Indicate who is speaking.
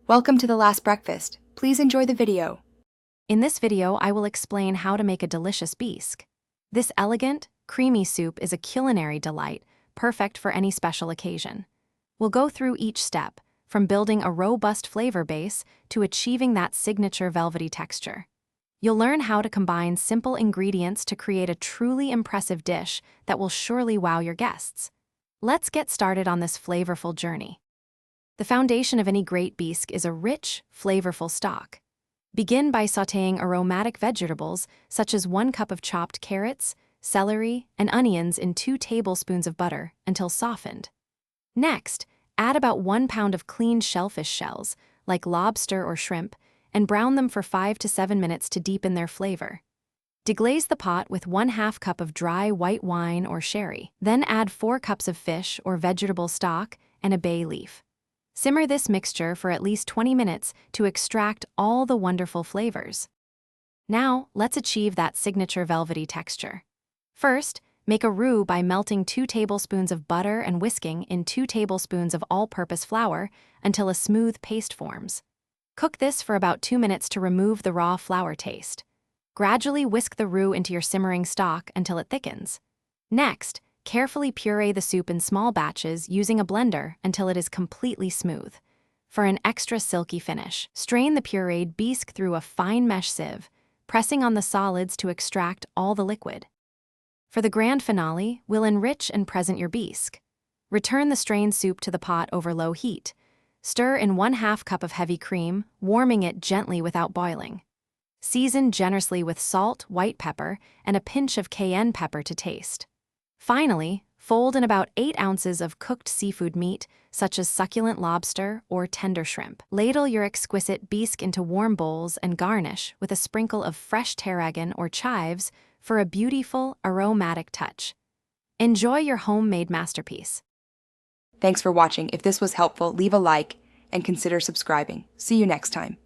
Speaker 1: Welcome to the last breakfast. Please enjoy the video.
Speaker 2: In this video, I will explain how to make a delicious bisque. This elegant, creamy soup is a culinary delight, perfect for any special occasion. We'll go through each step, from building a robust flavor base to achieving that signature velvety texture. You'll learn how to combine simple ingredients to create a truly impressive dish that will surely wow your guests. Let's get started on this flavorful journey. The foundation of any great bisque is a rich, flavorful stock. Begin by sautéing aromatic vegetables such as 1 cup of chopped carrots, celery, and onions in 2 tablespoons of butter until softened. Next, add about 1 pound of clean shellfish shells, like lobster or shrimp, and brown them for 5 to 7 minutes to deepen their flavor. Deglaze the pot with 1/2 cup of dry white wine or sherry. Then add 4 cups of fish or vegetable stock and a bay leaf. Simmer this mixture for at least 20 minutes to extract all the wonderful flavors. Now, let's achieve that signature velvety texture. First, make a roux by melting 2 tablespoons of butter and whisking in 2 tablespoons of all-purpose flour until a smooth paste forms. Cook this for about 2 minutes to remove the raw flour taste. Gradually whisk the roux into your simmering stock until it thickens. Next, carefully puree the soup in small batches using a blender until it is completely smooth. For an extra silky finish, strain the pureed bisque through a fine mesh sieve, pressing on the solids to extract all the liquid. For the grand finale, we'll enrich and present your bisque. Return the strained soup to the pot over low heat. Stir in 1/2 cup of heavy cream, warming it gently without boiling. Season generously with salt, white pepper, and a pinch of cayenne pepper to taste. Finally, fold in about 8 ounces of cooked seafood meat, such as succulent lobster or tender shrimp. Ladle your exquisite bisque into warm bowls and garnish with a sprinkle of fresh tarragon or chives for a beautiful, aromatic touch. Enjoy your homemade masterpiece.
Speaker 1: Thanks for watching. If this was helpful, leave a like and consider subscribing. See you next time.